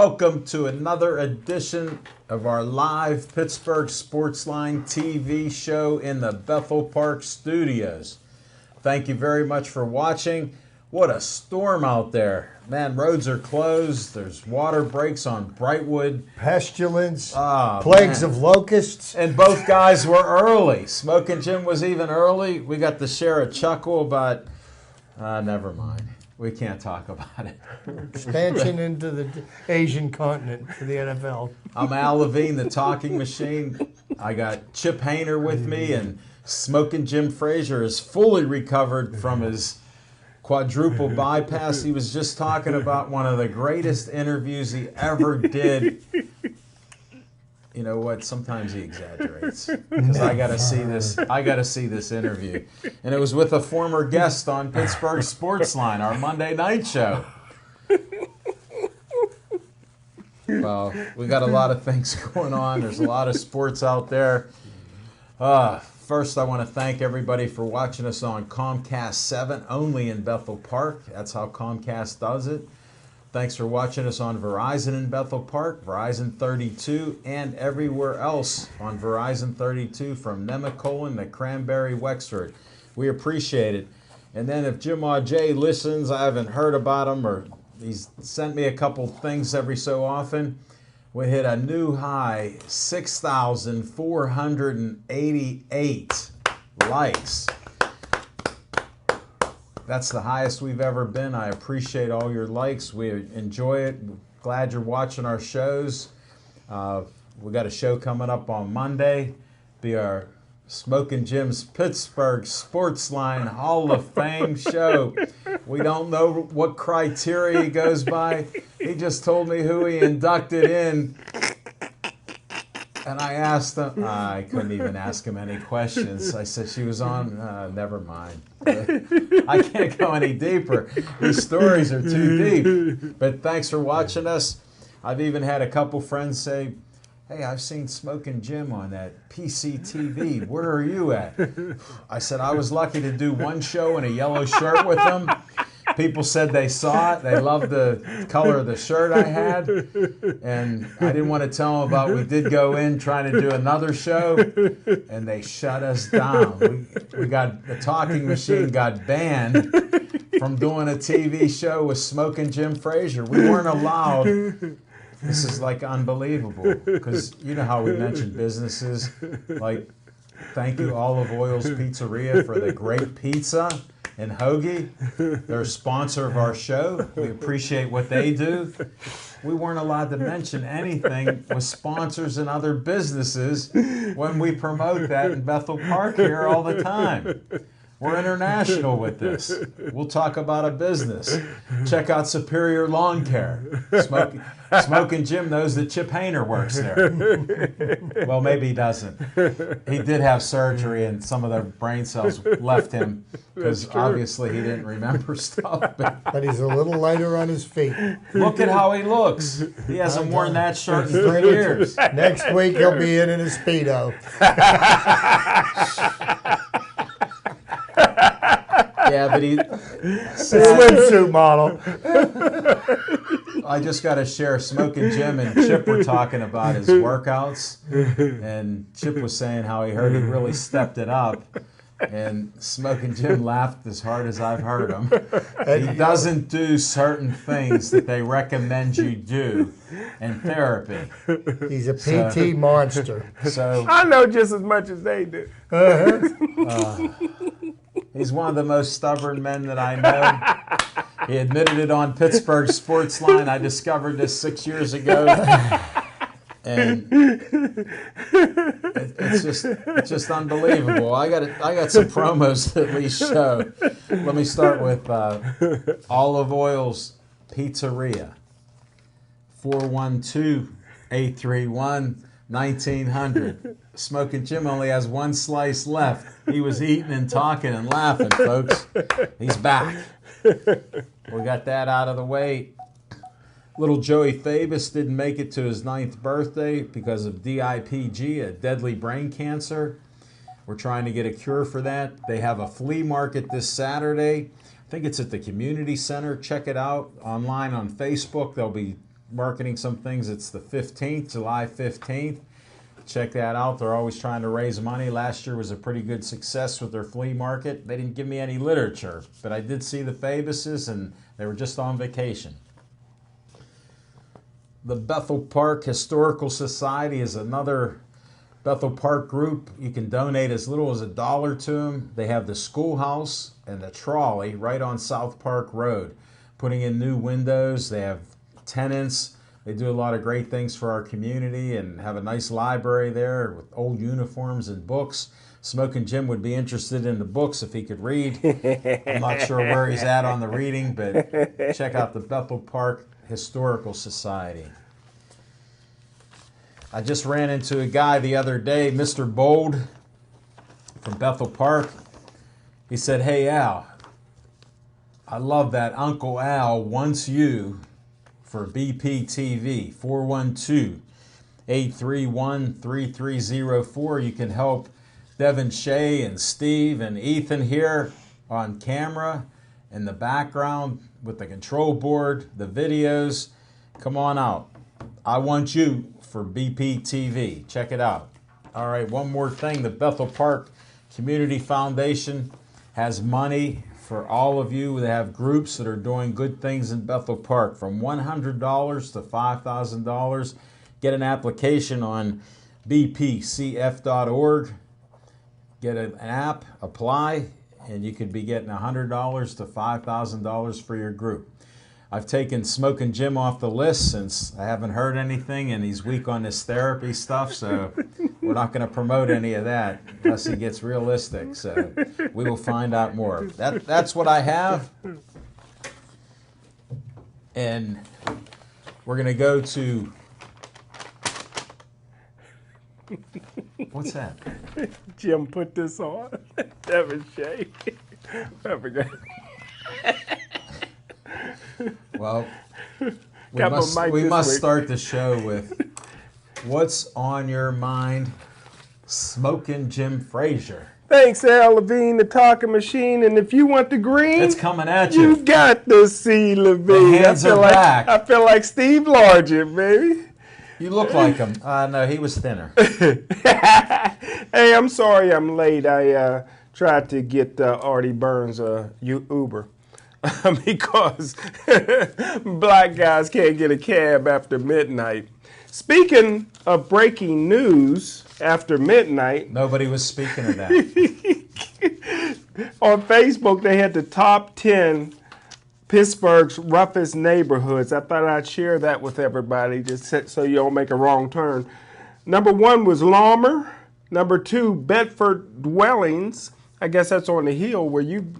Welcome to another edition of our live Pittsburgh Sportsline TV show in the Bethel Park studios. Thank you very much for watching. What a storm out there. Man, roads are closed. There's water breaks on Brightwood. Pestilence, plagues of locusts. And both guys were early. Smoking Jim was even early. We got to share a chuckle about, never mind. We can't talk about it. Expansion into the Asian continent for the NFL. I'm Al Levine, the talking machine. I got Chip Hayner with me, and Smoking Jim Frazier is fully recovered from his quadruple bypass. He was just talking about one of the greatest interviews he ever did. You know what? Sometimes he exaggerates because I got to see this. I got to see this interview, and it was with a former guest on Pittsburgh Sportsline, our Monday night show. Well, we got a lot of things going on. There's a lot of sports out there. First, I want to thank everybody for watching us on Comcast 7, only in Bethel Park. That's how Comcast does it. Thanks for watching us on Verizon in Bethel Park, Verizon 32, and everywhere else on Verizon 32 from Nemacolin to Cranberry Wexford. We appreciate it. And then if Jim Audet listens, I haven't heard about him, or he's sent me a couple things every so often. We hit a new high, 6,488 likes. That's the highest we've ever been. I appreciate all your likes. We enjoy it. Glad you're watching our shows. We got a show coming up on Monday. Be our Smoking Jim's Pittsburgh Sportsline Hall of Fame show. We don't know what criteria he goes by. He just told me who he inducted in. And I asked him, I couldn't even ask him any questions. I said, she was on, never mind. I can't go any deeper. These stories are too deep. But thanks for watching us. I've even had a couple friends say, hey, I've seen Smoking Jim on that PCTV. Where are you at? I said, I was lucky to do one show in a yellow shirt with him. People said they saw it. They loved the color of the shirt I had. And I didn't want to tell them about we did go in trying to do another show, and they shut us down. We got, the talking machine got banned from doing a TV show with Smoking Jim Frazier. We weren't allowed. This is like unbelievable, because you know how we mention businesses. Like, thank you Olive Oil's Pizzeria for the great pizza. And Hoagie, they're a sponsor of our show. We appreciate what they do. We weren't allowed to mention anything with sponsors and other businesses when we promote that in Bethel Park here all the time. We're international with this. We'll talk about a business. Check out Superior Lawn Care. Smoking Jim knows that Chip Hayner works there. Well, maybe he doesn't. He did have surgery and some of the brain cells left him because obviously he didn't remember stuff. But he's a little lighter on his feet. Look at how he looks. He hasn't worn that shirt in 3 years. Next week he'll be in a Speedo. Yeah, but he... Swimsuit model. I just got to share, Smoking Jim and Chip were talking about his workouts, and Chip was saying how he heard he really stepped it up, and Smoking Jim laughed as hard as I've heard him. He doesn't do certain things that they recommend you do in therapy. He's a PT monster. So I know just as much as they do. He's one of the most stubborn men that I know. He admitted it on Pittsburgh Sportsline. I discovered this 6 years ago. And it's just unbelievable. I got some promos to at least show. Let me start with Olive Oil's Pizzeria. 412-831-1900. Smoking Jim only has one slice left. He was eating and talking and laughing, folks. He's back. We got that out of the way. Little Joey Fabus didn't make it to his 9th birthday because of DIPG, a deadly brain cancer. We're trying to get a cure for that. They have a flea market this Saturday. I think it's at the community center. Check it out online on Facebook. There'll be marketing some things. It's the 15th, July 15th. Check that out. They're always trying to raise money. Last year was a pretty good success with their flea market. They didn't give me any literature, but I did see the Fabuses, and they were just on vacation. The Bethel Park Historical Society is another Bethel Park group. You can donate as little as $1 to them. They have the schoolhouse and the trolley right on South Park Road, putting in new windows. They have tenants. They do a lot of great things for our community and have a nice library there with old uniforms and books. Smoking Jim would be interested in the books if he could read. I'm not sure where he's at on the reading, but check out the Bethel Park Historical Society. I just ran into a guy the other day, Mr. Bold from Bethel Park. He said, "Hey, Al, I love that Uncle Al wants you for BPTV, 412-831-3304. You can help Devin Shea and Steve and Ethan here on camera in the background with the control board, the videos. Come on out. I want you for BPTV. Check it out." All right, one more thing. The Bethel Park Community Foundation has money for all of you. They have groups that are doing good things in Bethel Park, from $100 to $5,000. Get an application on bpcf.org. Get an app, apply, and you could be getting $100 to $5,000 for your group. I've taken Smoking Jim off the list since I haven't heard anything, and he's weak on this therapy stuff, so we're not going to promote any of that unless he gets realistic. So we will find out more. That's what I have. And we're going to go to... What's that? Jim put this on. Devin Shea. I forgot. Well, we must start the show with what's on your mind, Smoking Jim Frazier. Thanks, Al Levine, the talking machine. And if you want the green, It's coming at you. you got to see Levine. The hands are like, back. I feel like Steve Largent, baby. You look like him. No, he was thinner. Hey, I'm sorry I'm late. I tried to get Artie Burns Uber. Because black guys can't get a cab after midnight. Speaking of breaking news after midnight, Nobody was speaking of that. on Facebook they had the top 10 Pittsburgh's roughest neighborhoods. I thought I'd share that with everybody just so you don't make a wrong turn. Number 1 was Lawmer. Number 2, Bedford Dwellings. I guess that's on the hill where you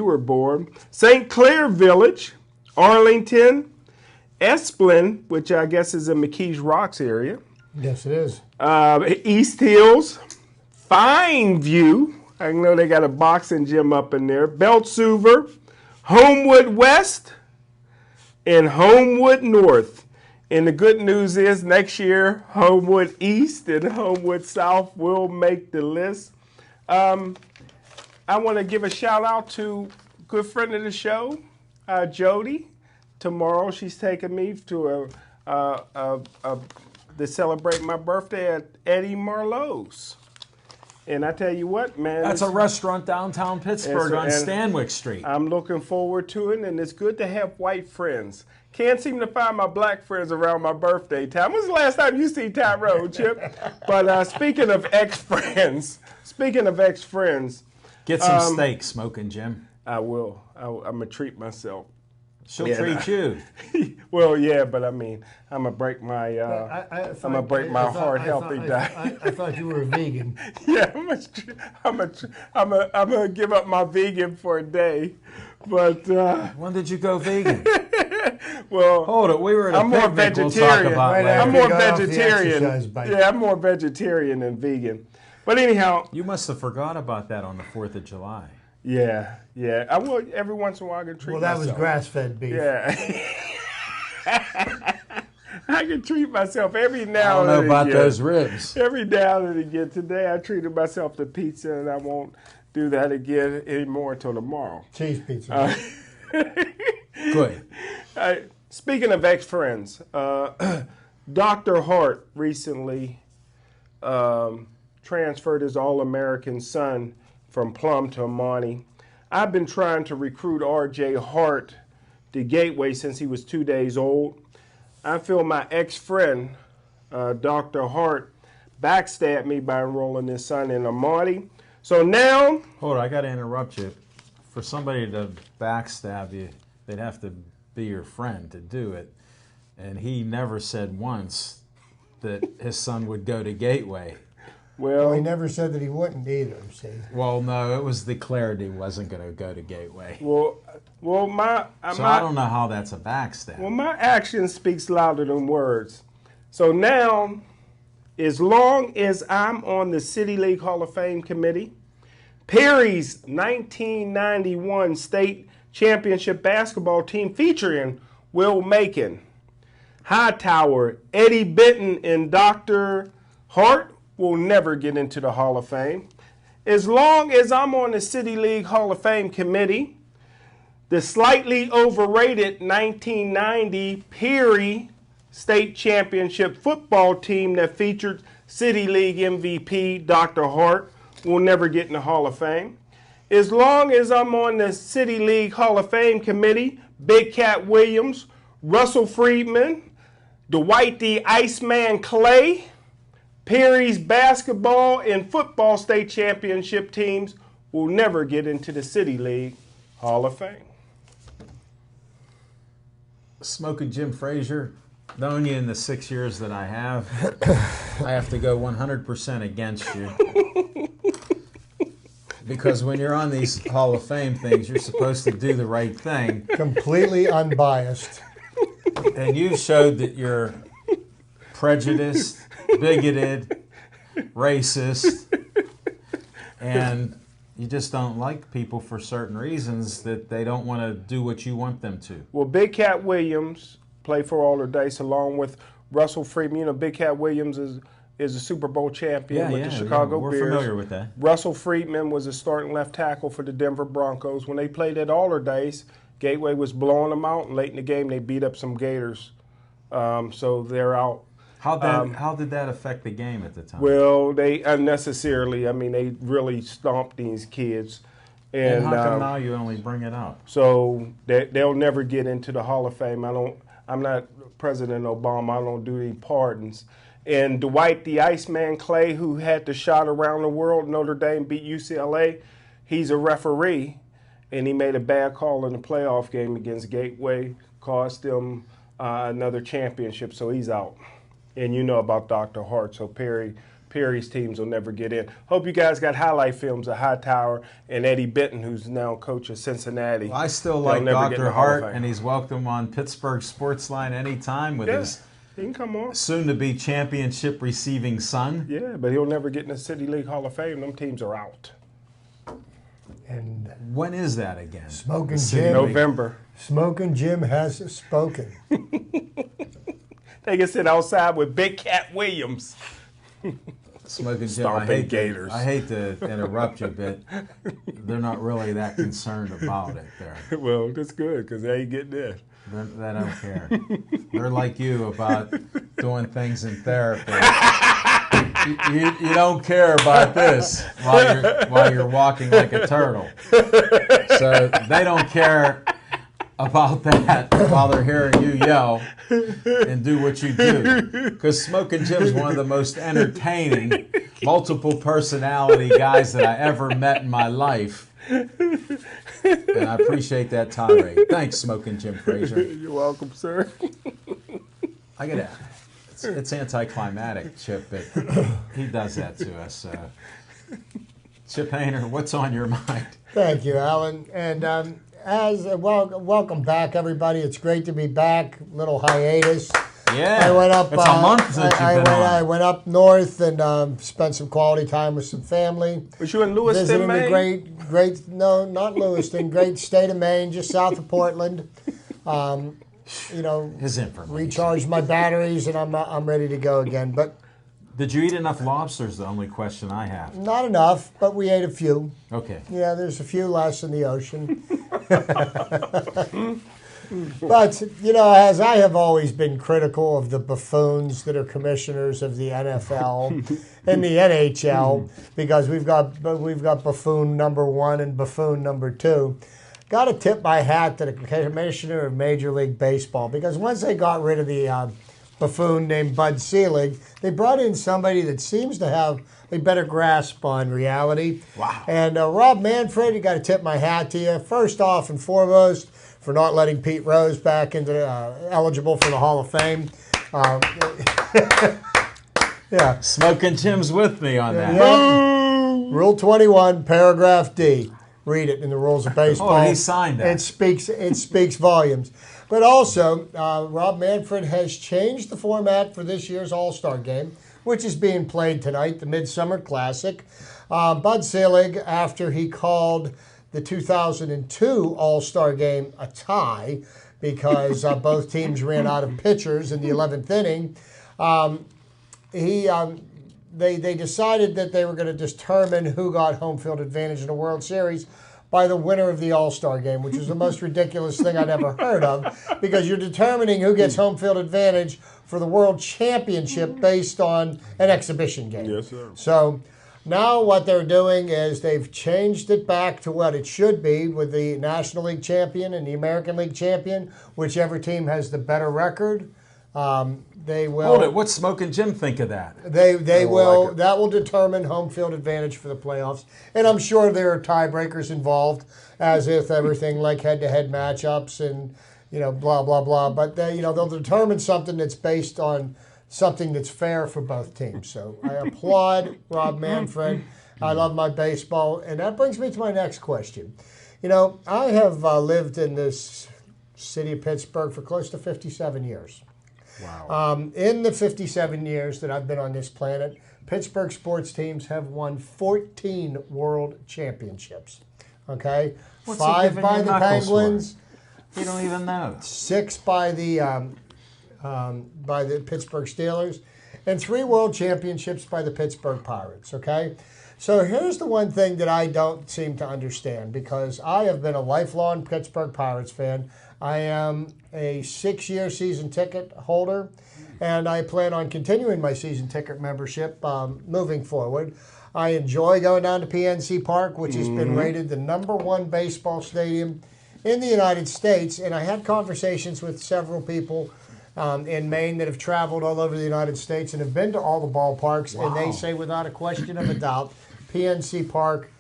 were born. St. Clair Village, Arlington, Esplin, which I guess is in McKees Rocks area. Yes, it is. East Hills, Fine View. I know they got a boxing gym up in there. Beltsuver, Homewood West, and Homewood North. And the good news is next year, Homewood East and Homewood South will make the list. I want to give a shout out to a good friend of the show, Jody. Tomorrow she's taking me to to celebrate my birthday at Eddie Marlowe's. And I tell you what, man. That's a restaurant downtown Pittsburgh on and Stanwyck Street. I'm looking forward to it, and it's good to have white friends. Can't seem to find my black friends around my birthday time. When's the last time you see Tyrone, Chip? But speaking of ex-friends, Get some steak, Smoking Jim. I will. I'm going to treat myself. She'll treat you. Well, yeah, but I mean, I'm going to break my heart healthy diet. I thought you were a vegan. Yeah, I'm gonna give up my vegan for a day, but When did you go vegan? well, Hold it. We were at a I'm more picnic we'll talk vegetarian. about Right later. I'm after more you got off the vegetarian. exercise bike. Yeah, I'm more vegetarian than vegan. But anyhow, You must have forgot about that on the 4th of July. yeah. I will every once in a while I can treat Well, that was myself. grass-fed beef. Yeah. I can treat myself every I now don't and know then. about again. those ribs. Every now and again. Today I treated myself to pizza, and I won't do that again anymore until tomorrow. Cheese pizza. Good. Speaking of ex-friends, Dr. Hart recently transferred his All-American son from Plum to Amani. I've been trying to recruit R.J. Hart to Gateway since he was 2 days old. I feel my ex-friend, Dr. Hart, backstabbed me by enrolling his son in Amani. So now... Hold on, I got to interrupt you. For somebody to backstab you, they'd have to be your friend to do it. And he never said once that his son would go to Gateway. Well, he never said that he wouldn't either, see. Well, no, it was declared he wasn't going to go to Gateway. Well, I don't know how that's a backstab. Well, my action speaks louder than words. So now, as long as I'm on the City League Hall of Fame committee, Perry's 1991 state championship basketball team featuring Will Macon, Hightower, Eddie Benton, and Dr. Hart will never get into the Hall of Fame. As long as I'm on the City League Hall of Fame committee, the slightly overrated 1990 Perry State Championship football team that featured City League MVP Dr. Hart will never get in the Hall of Fame. As long as I'm on the City League Hall of Fame committee, Big Cat Williams, Russell Friedman, Dwight the Iceman Clay, Perry's basketball and football state championship teams will never get into the City League Hall of Fame. Smoking Jim Frazier, known you in the 6 years that I have to go 100% against you. Because when you're on these Hall of Fame things, you're supposed to do the right thing. Completely unbiased. And you showed that you're prejudiced, bigoted, racist, and you just don't like people for certain reasons that they don't want to do what you want them to. Well, Big Cat Williams played for Alder Dice along with Russell Friedman. You know, Big Cat Williams is a Super Bowl champion with the Chicago we're Bears. We're familiar with that. Russell Friedman was a starting left tackle for the Denver Broncos. When they played at Alder Dice, Gateway was blowing them out, and late in the game they beat up some Gators. So they're out. How did that affect the game at the time? Well, they unnecessarily, I mean, they really stomped these kids. And how come now you only bring it up? So they'll never get into the Hall of Fame. I'm not President Obama. I don't do any pardons. And Dwight the Iceman Clay, who had the shot around the world, Notre Dame beat UCLA, he's a referee, and he made a bad call in the playoff game against Gateway, cost them another championship, so he's out. And you know about Dr. Hart, so Perry's teams will never get in. Hope you guys got highlight films of Hightower and Eddie Benton, who's now coach of Cincinnati. Well, I still like Dr. Hart, and he's welcome on Pittsburgh Sportsline anytime with his he can come on. soon-to-be championship receiving son. Yeah, but he'll never get in the City League Hall of Fame. Them teams are out. And when is that again? Smoking Jim. November. Smoking Jim has spoken. They can sit outside with Big Cat Williams. Smoking Jim, Stomping Gators. I hate to interrupt you, but they're not really that concerned about it there. Well, that's good because they ain't getting in. They don't care. They're like you about doing things in therapy. You don't care about this while you're walking like a turtle. So they don't care about that while they're hearing you yell and do what you do. Because Smoking Jim's one of the most entertaining, multiple personality guys that I ever met in my life. And I appreciate that tirade. Thanks, Smoking Jim Frazier. You're welcome, sir. I gotta. It's anticlimactic, Chip, but he does that to us. Chip Hayner, what's on your mind? Thank you, Alan. And welcome back, everybody. It's great to be back. Little hiatus. Yeah, I went up. It's a month since you've been on. I went up north and spent some quality time with some family. Was you in Lewiston, visiting Maine? the great, no, not Lewiston, great state of Maine, just south of Portland. His information. Recharged my batteries, and I'm ready to go again. But did you eat enough lobsters? The only question I have. not enough, but we ate a few. Okay. Yeah, there's a few less in the ocean. But, you know, as I have always been critical of the buffoons that are commissioners of the NFL and the NHL, because we've got buffoon number 1 and buffoon number 2, got to tip my hat to the commissioner of Major League Baseball, because once they got rid of the buffoon named Bud Selig, they brought in somebody that seems to have a better grasp on reality. Wow. And Rob Manfred, you got to tip my hat to you. First off and foremost, for not letting Pete Rose back into eligible for the Hall of Fame. Yeah. Smoking Jim's with me on that. Yeah. Rule 21, paragraph D. Read it in the rules of baseball. Oh, he signed that. It speaks volumes. But also, Rob Manfred has changed the format for this year's All-Star Game, which is being played tonight, the Midsummer Classic. Bud Selig, after he called the 2002 All-Star Game a tie because both teams ran out of pitchers in the 11th inning, they decided that they were going to determine who got home field advantage in the World Series by the winner of the All-Star Game, which is the most ridiculous thing I'd ever heard of, because you're determining who gets home field advantage for the World Championship based on an exhibition game. Yes, sir. So now what they're doing is they've changed it back to what it should be, with the National League champion and the American League champion, whichever team has the better record. They will. Hold it. What's Smoking Jim think of that? They will. like it. That will determine home field advantage for the playoffs, and I'm sure there are tiebreakers involved, as if everything like head-to-head matchups and blah blah blah. But they'll determine something that's based on something that's fair for both teams. So I applaud Rob Manfred. I love my baseball, and that brings me to my next question. I have lived in this city of Pittsburgh for close to 57 years. Wow. In the 57 years that I've been on this planet, Pittsburgh sports teams have won 14 world championships. Okay? What's he 5 giving by you the knuckles for? Penguins, You don't even know. 6 by the Pittsburgh Steelers, and 3 world championships by the Pittsburgh Pirates. Okay? So here's the one thing that I don't seem to understand, because I have been a lifelong Pittsburgh Pirates fan. I am a 6-year season ticket holder, and I plan on continuing my season ticket membership moving forward. I enjoy going down to PNC Park, which has been rated the #1 baseball stadium in the United States, and I had conversations with several people in Maine that have traveled all over the United States and have been to all the ballparks, and they say without a question of a doubt, PNC Park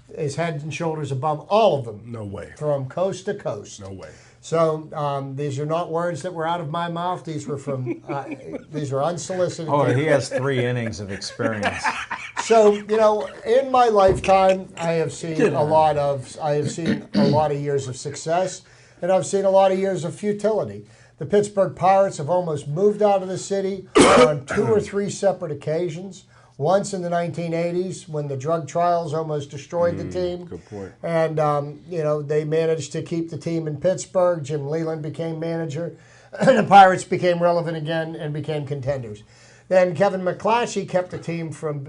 is head and shoulders above all of them. No way. From coast to coast. No way. So these are not words that were out of my mouth. These were from these are unsolicited. Oh, he has 3 innings of experience. So in my lifetime, I have seen a lot of years of success, and I've seen a lot of years of futility. The Pittsburgh Pirates have almost moved out of the city on 2 or 3 separate occasions. Once in the 1980s, when the drug trials almost destroyed the team. Good point. And, they managed to keep the team in Pittsburgh. Jim Leland became manager. And the Pirates became relevant again and became contenders. Then Kevin McClatchy kept the team from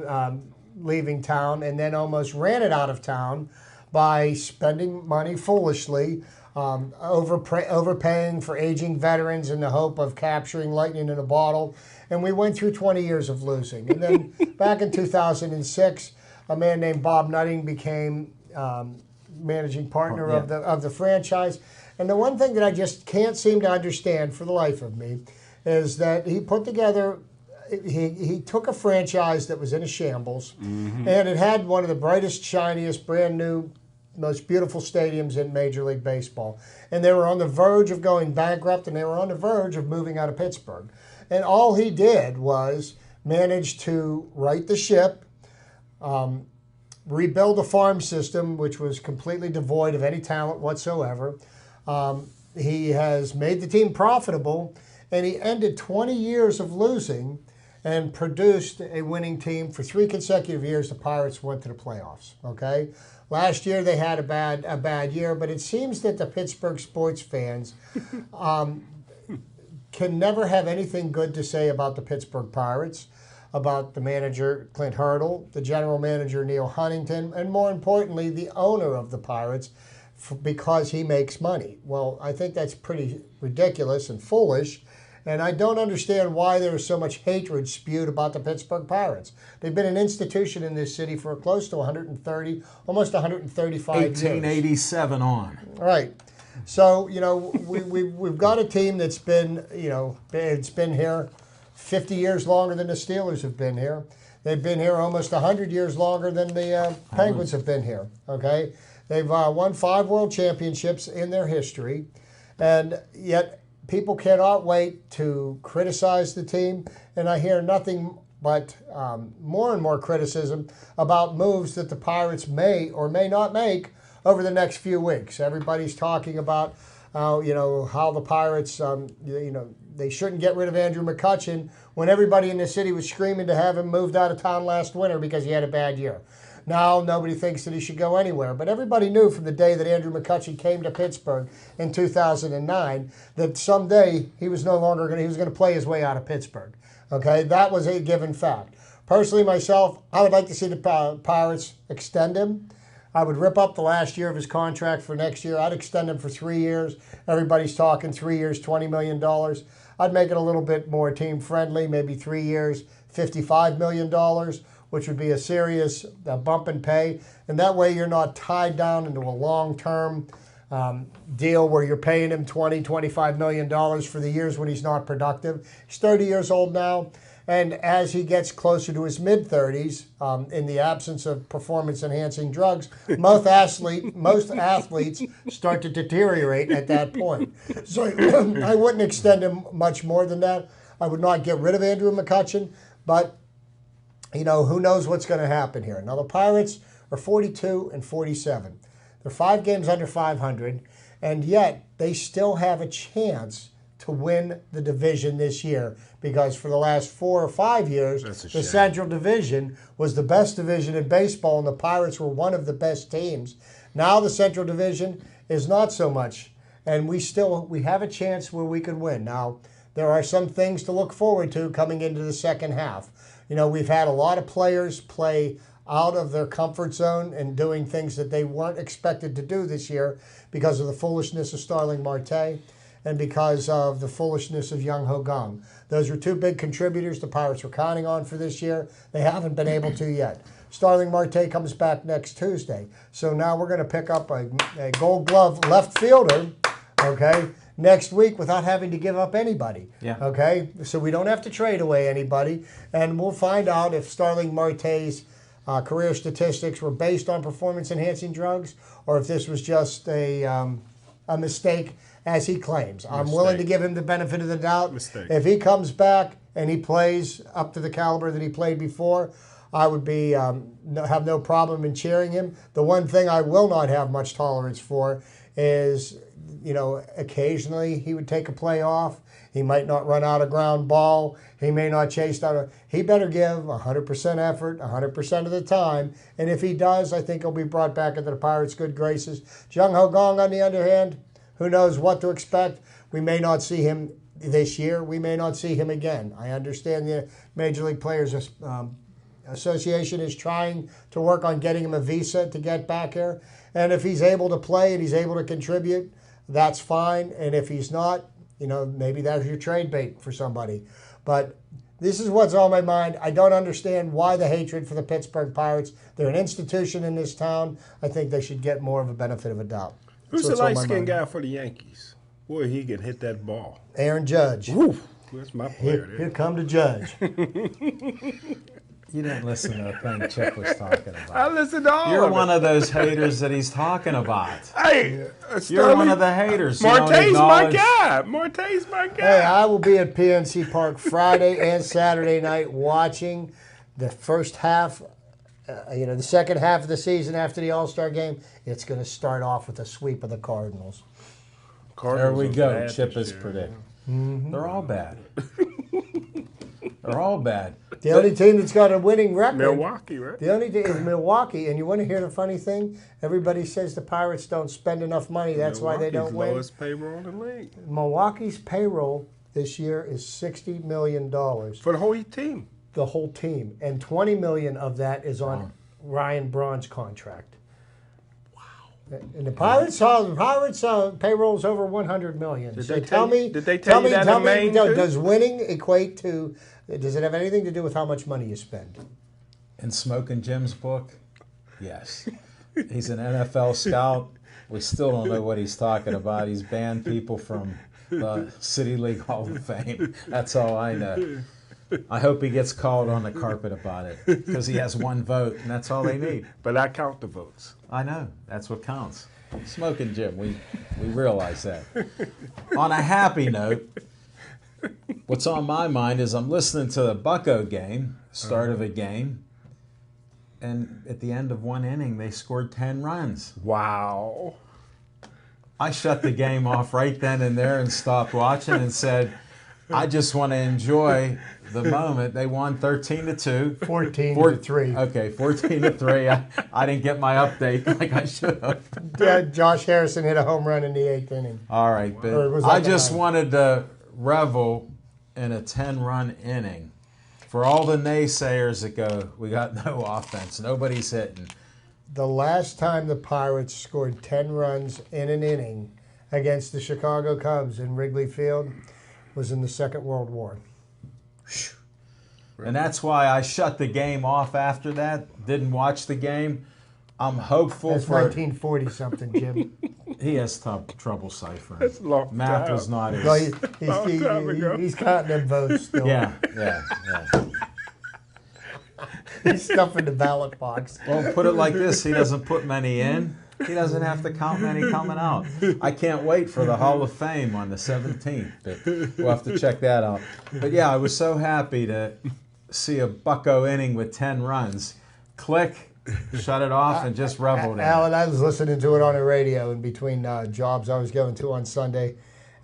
leaving town, and then almost ran it out of town by spending money foolishly, overpaying for aging veterans in the hope of capturing lightning in a bottle. And we went through 20 years of losing. And then back in 2006, a man named Bob Nutting became managing partner of the franchise. And the one thing that I just can't seem to understand for the life of me is that he put together, he took a franchise that was in a shambles, and it had one of the brightest, shiniest, brand new, most beautiful stadiums in Major League Baseball. And they were on the verge of going bankrupt, and they were on the verge of moving out of Pittsburgh. And all he did was manage to right the ship, rebuild the farm system, which was completely devoid of any talent whatsoever. He has made the team profitable, and he ended 20 years of losing and produced a winning team. For 3 consecutive years, the Pirates went to the playoffs. Okay, last year they had a bad year, but it seems that the Pittsburgh sports fans can never have anything good to say about the Pittsburgh Pirates, about the manager, Clint Hurdle, the general manager, Neil Huntington, and more importantly, the owner of the Pirates, because he makes money. Well, I think that's pretty ridiculous and foolish. And I don't understand why there is so much hatred spewed about the Pittsburgh Pirates. They've been an institution in this city for close to 130, almost 135 years. 1887 on. Right. So, we've got a team that's been, it's been here 50 years longer than the Steelers have been here. They've been here almost 100 years longer than the Penguins have been here, okay? They've won 5 world championships in their history, and yet people cannot wait to criticize the team, and I hear nothing but more and more criticism about moves that the Pirates may or may not make over the next few weeks. Everybody's talking about how the Pirates, they shouldn't get rid of Andrew McCutchen when everybody in the city was screaming to have him moved out of town last winter because he had a bad year. Now nobody thinks that he should go anywhere. But everybody knew from the day that Andrew McCutchen came to Pittsburgh in 2009 that someday he was going to play his way out of Pittsburgh. Okay, that was a given fact. Personally, myself, I would like to see the Pirates extend him. I would rip up the last year of his contract for next year. I'd extend him for 3 years. Everybody's talking 3 years, $20 million. I'd make it a little bit more team friendly, maybe 3 years, $55 million, which would be a serious bump in pay. And that way you're not tied down into a long-term deal where you're paying him $20, $25 million for the years when he's not productive. He's 30 years old now. And as he gets closer to his mid-30s, in the absence of performance-enhancing drugs, most athletes start to deteriorate at that point. So I wouldn't extend him much more than that. I would not get rid of Andrew McCutchen, but who knows what's going to happen here. Now, the Pirates are 42 and 47. They're 5 games under 500, and yet they still have a chance to win the division this year, because for the last 4 or 5 years, the Central Division was the best division in baseball, and the Pirates were one of the best teams. Now the Central Division is not so much, and we have a chance where we could win. Now, there are some things to look forward to coming into the second half. We've had a lot of players play out of their comfort zone and doing things that they weren't expected to do this year because of the foolishness of Starling Marte and because of the foolishness of Young Ho Kang. Those were 2 big contributors the Pirates were counting on for this year. They haven't been able to yet. Starling Marte comes back next Tuesday. So now we're going to pick up a Gold Glove left fielder, okay, next week without having to give up anybody. Yeah. Okay? So we don't have to trade away anybody. And we'll find out if Starling Marte's career statistics were based on performance-enhancing drugs or if this was just a mistake, as he claims. I'm willing to give him the benefit of the doubt. If he comes back and he plays up to the caliber that he played before, I would have no problem in cheering him. The one thing I will not have much tolerance for is, occasionally he would take a play off. He might not run out a ground ball. He may not chase down he better give 100% effort 100% of the time. And if he does, I think he'll be brought back into the Pirates' good graces. Young Ho Kang, on the other hand, who knows what to expect. We may not see him this year. We may not see him again. I understand the Major League Players Association is trying to work on getting him a visa to get back here. And if he's able to play and he's able to contribute, that's fine. And if he's not, maybe that's your trade bait for somebody. But this is what's on my mind. I don't understand why the hatred for the Pittsburgh Pirates. They're an institution in this town. I think they should get more of a benefit of a doubt. Who's the light-skinned guy for the Yankees? Boy, he can hit that ball. Aaron Judge. Oof, that's my player. Here come the Judge. You didn't listen to the thing Chip was talking about. I listened to all You're of one it. of those haters that he's talking about. Hey, You're one of the haters. You don't Marte's my acknowledge- guy. Marte's my guy. Hey, I will be at PNC Park Friday and Saturday night watching the first half, the second half of the season after the All-Star game. It's going to start off with a sweep of the Cardinals. There we go. bad Chip this is year. predicting. They're all bad. They're all bad. The only team that's got a winning record. Milwaukee, right? The only team is Milwaukee. And you want to hear the funny thing? Everybody says the Pirates don't spend enough money. That's why they don't win. Lowest payroll in the league. Milwaukee's payroll this year is $60 million. For the whole team. The whole team. And $20 million of that is on Ryan Braun's contract. And the Pirates payroll's over 100 million. Did So they tell tell you- me, did they tell you that in Maine, too? does winning equate to? Does it have anything to do with how much money you spend? In Smoking Jim's book, yes. He's an NFL scout. We still don't know what he's talking about. He's banned people from the City League Hall of Fame. That's all I know. I hope he gets called on the carpet about it because he has one vote, and that's all they need. But I count the votes. I know. That's what counts. Smoking Jim, we realize that. On a happy note, what's on my mind is I'm listening to the Bucco game, start of a game, and at the end of one inning, they scored 10 runs. Wow. I shut the game off right then and there and stopped watching and said, I just want to enjoy the moment. They won 13-2. 14 to 3. Okay, 14-3. I didn't get my update like I should have. Yeah, Josh Harrison hit a home run in the 8th inning. All right, Or was but that I the just ninth? wanted to revel in a 10-run inning. For all the naysayers that go, we got no offense, nobody's hitting. The last time the Pirates scored 10 runs in an inning against the Chicago Cubs in Wrigley Field was in the Second World War. And that's why I shut the game off after that, didn't watch the game. I'm hopeful That's for 1940 something, Jim. He has trouble ciphering. That's a long Math time. was not his. Well, time ago. he's counting them votes still. Yeah. He's stuffing the ballot box. Well, put it like this: he doesn't put many in. He doesn't have to count many coming out. I can't wait for the Hall of Fame on the 17th. But we'll have to check that out. But yeah, I was so happy to see a Bucco inning with 10 runs. Click, shut it off, and just reveled in it. Alan, I was listening to it on the radio in between jobs I was going to on Sunday,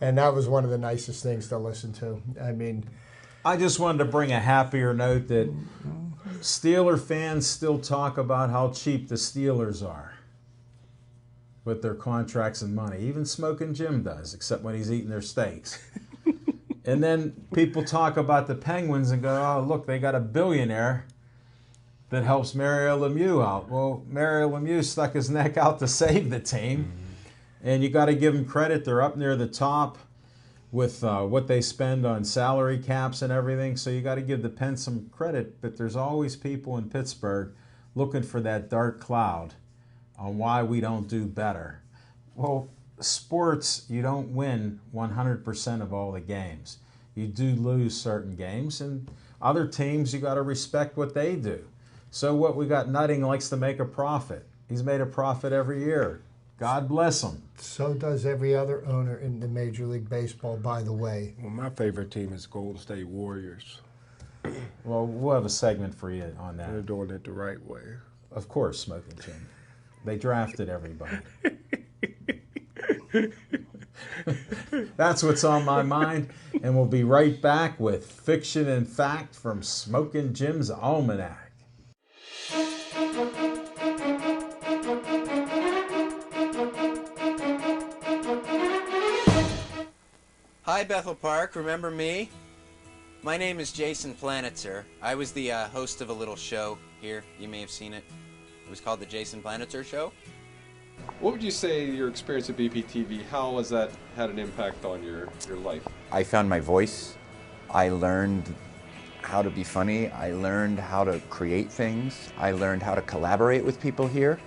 and that was one of the nicest things to listen to. I mean, I just wanted to bring a happier note that Steeler fans still talk about how cheap the Steelers are with their contracts and money. Even Smoking Jim does, except when he's eating their steaks. And then people talk about the Penguins and go, oh, look, they got a billionaire that helps Mario Lemieux out. Well, Mario Lemieux stuck his neck out to save the team. And you got to give them credit. They're up near the top with what they spend on salary caps and everything. So you got to give the Pens some credit. But there's always people in Pittsburgh looking for that dark cloud on why we don't do better. Well, sports, you don't win 100% of all the games. You do lose certain games, and other teams, you got to respect what they do. So what we got, Nutting likes to make a profit. He's made a profit every year. God bless him. so does every other owner in the Major League Baseball, by the way. Well, my favorite team is Golden State Warriors. Well, we'll have a segment for you on They're that. doing it the right way. Of course, Smoking Jim. They drafted everybody. That's what's on my mind, and we'll be right back with Fiction and Fact from Smoking Jim's Almanac. Hi, Bethel Park. Remember me? My name is Jason Planitzer. I was the host of a little show here. You may have seen it. It was called The Jason Planitzer Show. What would you say your experience at BPTV, how has that had an impact on your life? I found my voice. I learned how to be funny. I learned how to create things. I learned how to collaborate with people here.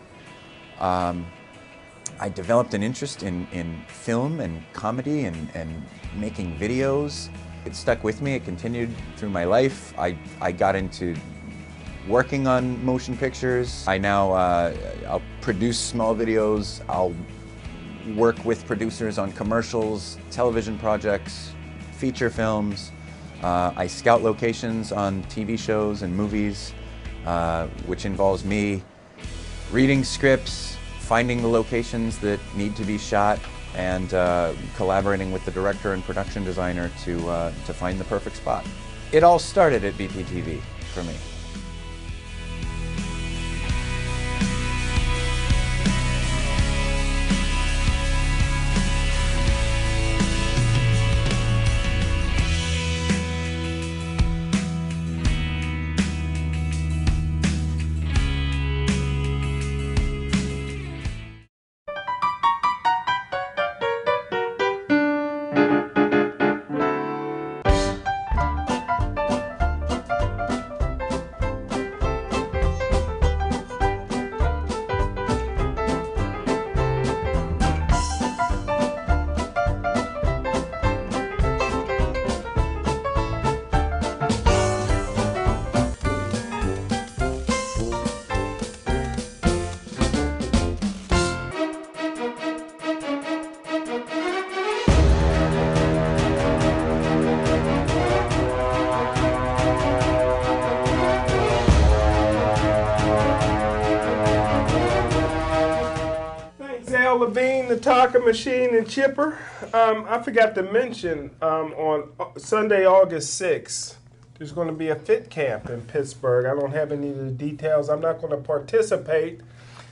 I developed an interest in film and comedy and making videos. It stuck with me. It continued through my life. I got into working on motion pictures. I now I'll produce small videos. I'll work with producers on commercials, television projects, feature films. I scout locations on TV shows and movies, which involves me reading scripts, finding the locations that need to be shot, and collaborating with the director and production designer to find the perfect spot. It all started at BPTV for me. Talking Machine and Chipper. I forgot to mention on Sunday, August 6th, there's going to be a fit camp in Pittsburgh. I don't have any of the details. I'm not going to participate,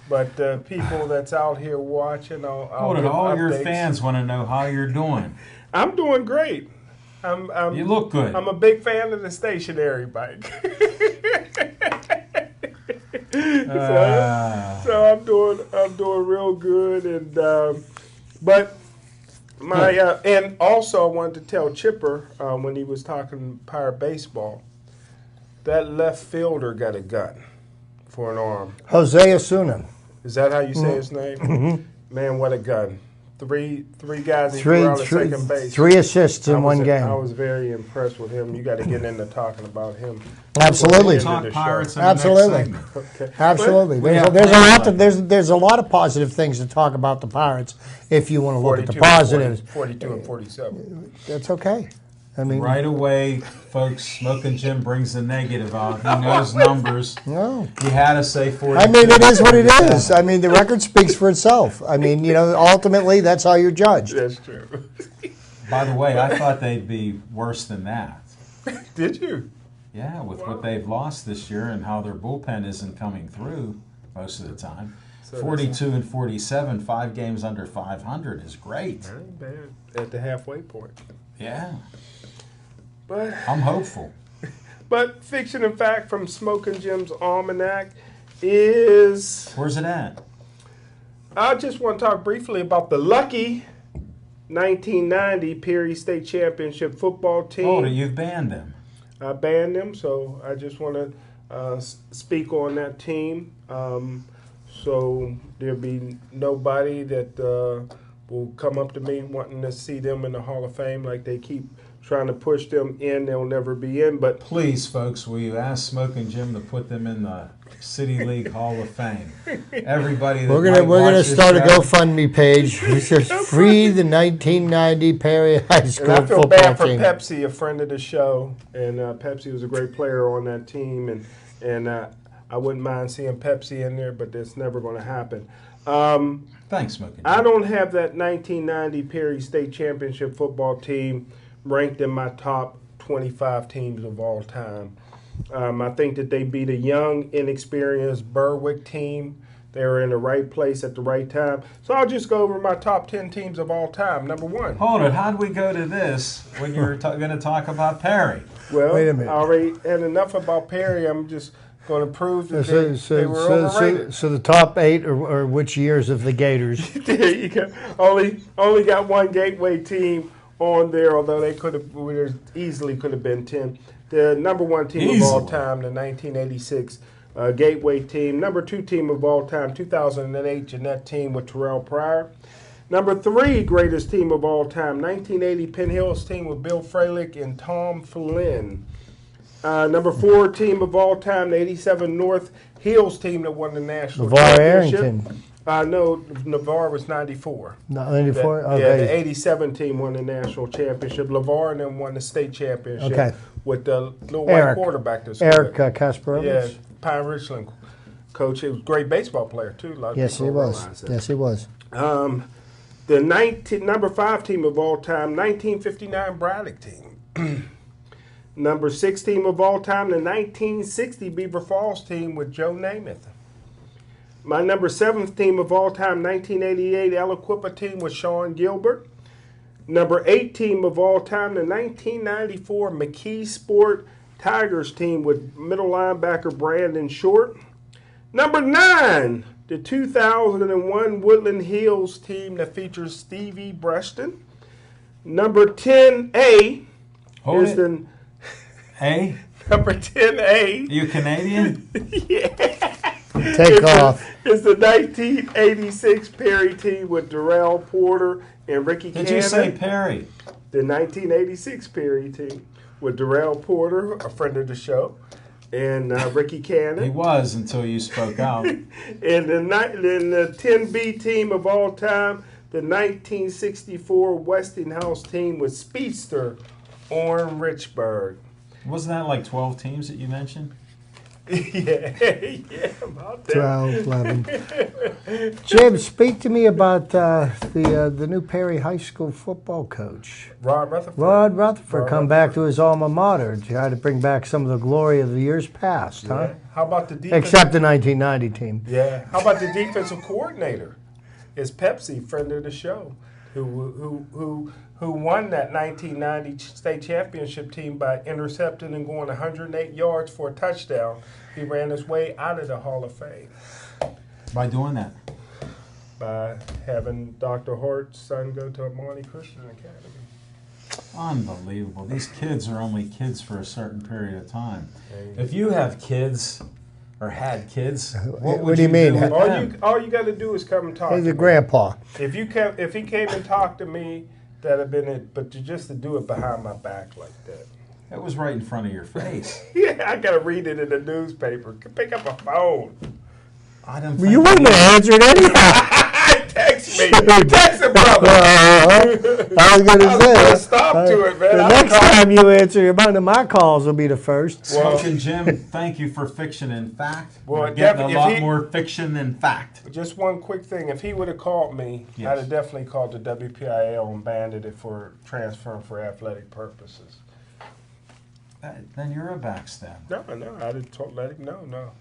but people that's out here watching, I'll give all your updates. fans want to know how you're doing. I'm doing great. You look good. I'm a big fan of the stationary bike. So I'm doing real good, and but my and also I wanted to tell Chipper when he was talking Pirate baseball, that left fielder got a gun for an arm. Jose Osuna. Is that how you say his name? Mm-hmm. Man, what a gun! Three guys he threw out at second base. 3 assists in one game. I was very impressed with him. You got to get into talking about him. Absolutely. We'll talk Pirates in the Absolutely. next segment. Okay. Absolutely. But- There's a lot of positive things to talk about the Pirates if you want to look at the positives. 42 and 47. That's okay. I mean, Right away, folks, Smoking Jim brings the negative out. He knows numbers. no. He had to say 40. I mean, it is what it is. I mean, the record speaks for itself. I mean, ultimately, that's how you're judged. That's true. By the way, I thought they'd be worse than that. Did you? Yeah, with what they've lost this year and how their bullpen isn't coming through most of the time. 42 and 47, 5 games under 500 is great. That ain't bad. At the halfway point. Yeah, But I'm hopeful. Fiction and Fact from Smoking Jim's Almanac is... Where's it at? I just want to talk briefly about the lucky 1990 Perry State Championship football team. Oh, you've banned them. I banned them, so I just want to speak on that team. So there'll be nobody that will come up to me wanting to see them in the Hall of Fame like they keep trying to push them in. They'll never be in. But Please, folks, will you ask Smoking Jim to put them in the City League Hall of Fame? Everybody that We're might gonna watch this start a show- GoFundMe page. It says free the 1990 Perry High School and I feel football bad for team. Pepsi, a friend of the show, and Pepsi was a great player on that team, and I wouldn't mind seeing Pepsi in there, but that's never going to happen. Thanks, Smoking Jim. I don't have that 1990 Perry State Championship football team ranked in my top 25 teams of all time. I think that they beat a young, inexperienced Berwick team. They were in the right place at the right time. So I'll just go over my top 10 teams of all time. Number 1. Hold it. How'd we go to this when you were going to talk about Perry? Well, Wait a minute. I already had enough about Perry. I'm just going to prove that they were overrated. So the top 8 are which years of the Gators? There you go. Only got one Gateway team on there, although they easily could have been 10. The number 1 team of all time, the 1986 Gateway team. Number 2 team of all time, 2008 Jeanette team with Terrell Pryor. Number 3 greatest team of all time, 1980 Penn Hills team with Bill Fralick and Tom Flynn. Number 4 team of all time, the 87 North Hills team that won the national LeVar championship. Arrington. No, Navarre was 94. 94? Yeah, the Okay. 87 team won the national championship. LeVar and them won the state championship Okay. with the little Eric. white quarterback. That's Eric good. Kasparovich? Yeah, Pine Richland coach. He was a great baseball player, too. A lot of Yes, he people was. realize that. Yes, he was. The number 5 team of all time, 1959 Braddock team. Number 6 team of all time, the 1960 Beaver Falls team with Joe Namath. My number 7th team of all time, 1988 Aliquippa team with Sean Gilbert. Number 8 team of all time, the 1994 McKee Sport Tigers team with middle linebacker Brandon Short. Number 9, the 2001 Woodland Hills team that features Stevie Breaston. Number 10A Hold is it. the Hey, number 10A. you Canadian? Take off. Is the 1986 Perry team with Darrell Porter and Ricky Did Cannon. you say Perry? The 1986 Perry team with Darrell Porter, a friend of the show, and Ricky Cannon. He was until you spoke out. And the 10B team of all time, the 1964 Westinghouse team with Speedster Orrin Richburg. Wasn't that like 12 teams that you mentioned? Yeah, about that. 12, 11. Jim, speak to me about the new Perry High School football coach. Rod Rutherford. Rod Rutherford Rod come back to his alma mater, try to bring back some of the glory of the years past, huh? Yeah. How about the defense? Except the 1990 team. Yeah. How about the defensive coordinator? It's Pepsi, friend of the show, who won that 1990 state championship team by intercepting and going 108 yards for a touchdown. He ran his way out of the Hall of Fame By doing that. by having Dr. Hart's son go to Monty Christian Academy. Unbelievable. These kids are only kids for a certain period of time. If you have kids or had kids, what would do you mean? do with them? All you got to do is come and talk. He's to a me. grandpa. If he came and talked to me, that'd have been it. But just to do it behind my back like that. That was right in front of your face. Yeah, I gotta read it in the newspaper. Pick up a phone. I don't You wouldn't have answered anyhow. Text me. Text it, brother. I was going to Put say. a stop to it, man. The next time you answer, one of my calls will be the first. Smoking Jim, thank you for fiction and fact. Well, We're getting a if lot he- more fiction than fact. Just one quick thing. If he would have called me, Yes. I'd have definitely called the WPIL and banded it for transferring for athletic purposes. Then you're a backstabber. No, I'd have let him know. No.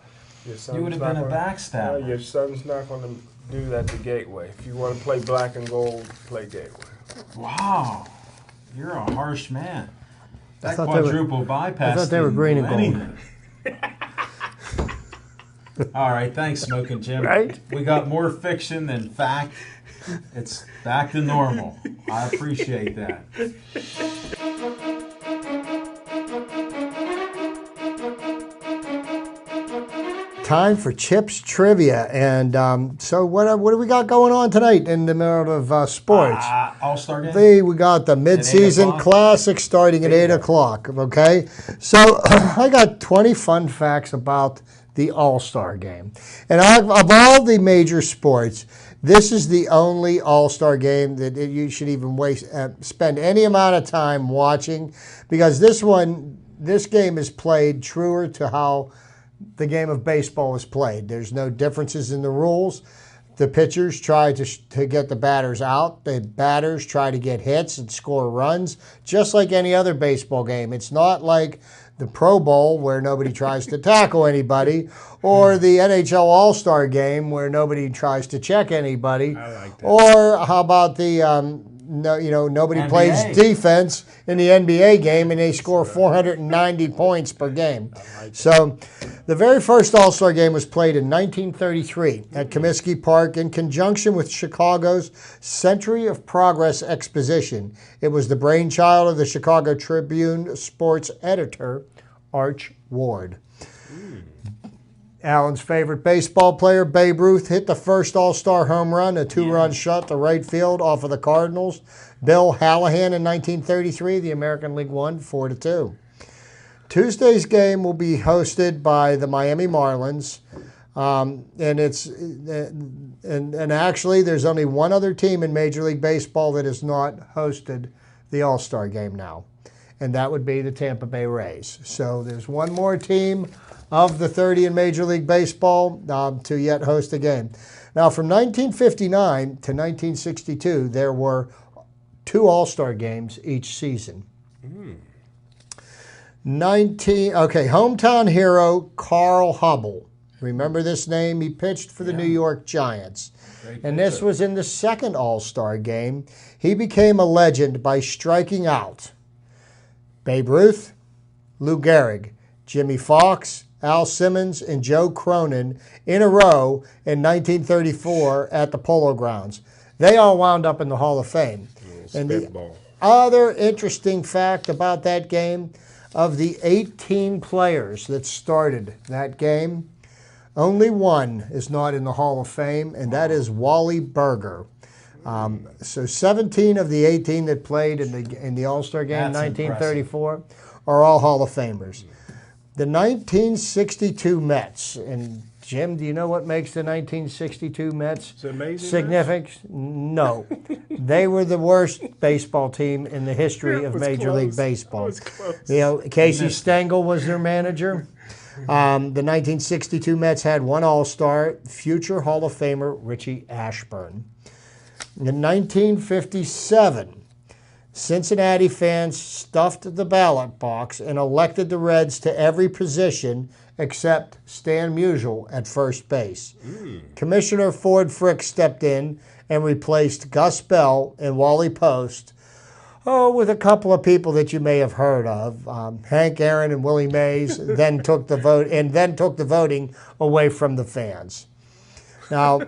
Your son's You would have not been a gonna- backstabber. No, your son's not going to do that to Gateway. If you want to play black and gold, play Gateway. Wow. You're a harsh man. That thought they were- quadruple bypass. I thought they were didn't green do and gold. anything. All right, thanks, Smoking Jim. Right? We got more fiction than fact. It's back to normal. I appreciate that. Time for Chips Trivia. And so what do we got going on tonight in the middle of sports? All-Star game? We got the mid-season o'clock? classic starting at 8 o'clock, okay? So I got 20 fun facts about the All-Star game. And of all the major sports, this is the only All-Star game that you should even spend any amount of time watching, because this game is played truer to how the game of baseball is played. There's no differences in the rules. The pitchers try to get the batters out. The batters try to get hits and score runs, just like any other baseball game. It's not like the Pro Bowl where nobody tries to tackle anybody, or the NHL All-Star game where nobody tries to check anybody. I like that. Or how about the nobody NBA. plays defense in the NBA game and they score 490 points per game. So the very first All-Star game was played in 1933 at Comiskey Park in conjunction with Chicago's Century of Progress Exposition. It was the brainchild of the Chicago Tribune sports editor, Arch Ward. Alan's favorite baseball player, Babe Ruth, hit the first All-Star home run, a two-run shot to right field off of the Cardinals. Bill Hallahan in 1933, the American League won 4-2. Tuesday's game will be hosted by the Miami Marlins, and actually there's only one other team in Major League Baseball that has not hosted the All-Star game now, and that would be the Tampa Bay Rays. So there's one more team of the 30 in Major League Baseball to yet host a game. Now, from 1959 to 1962, there were 2 All-Star games each season. Hometown hero Carl Hubble. Remember this name? He pitched for the New York Giants. And this was in the second All-Star game. He became a legend by striking out Babe Ruth, Lou Gehrig, Jimmy Foxx, Al Simmons, and Joe Cronin in a row in 1934 at the Polo Grounds. They all wound up in the Hall of Fame. And the other interesting fact about that game, of the 18 players that started that game, only one is not in the Hall of Fame, and that is Wally Berger. So 17 of the 18 that played in the All-Star game in That's 1934 are all Hall of Famers. The 1962 Mets, and Jim, do you know what makes the 1962 Mets Is it amazing? significant? No. They were the worst baseball team in the history of was Major League close. Baseball. That was close. Casey Stengel was their manager. The 1962 Mets had one All-Star, future Hall of Famer Richie Ashburn. In 1957, Cincinnati fans stuffed the ballot box and elected the Reds to every position except Stan Musial at first base. Commissioner Ford Frick stepped in and replaced Gus Bell and Wally Post, with a couple of people that you may have heard of. Hank Aaron and Willie Mays then took the voting away from the fans. Now,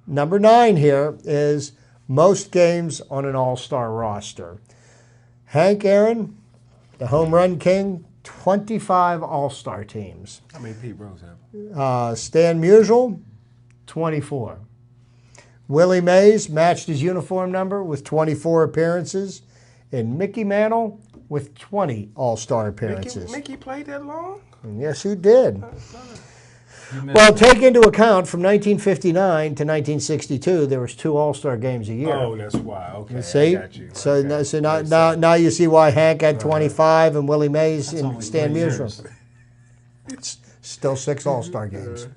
number 9 here is most games on an all-star roster. Hank Aaron, the home run king, 25 all-star teams. How many Pete Rose have? Stan Musial, 24. Willie Mays matched his uniform number with 24 appearances, and Mickey Mantle with 20 all-star appearances. Mickey played that long? And yes, he did. Well, take into account from 1959 to 1962, there was 2 all-star games a year. Oh, that's why. Okay, See? I got you. So, Okay. so now you see why Hank had 25 and Willie Mays and Stan Musial. It's still 6 all-star games.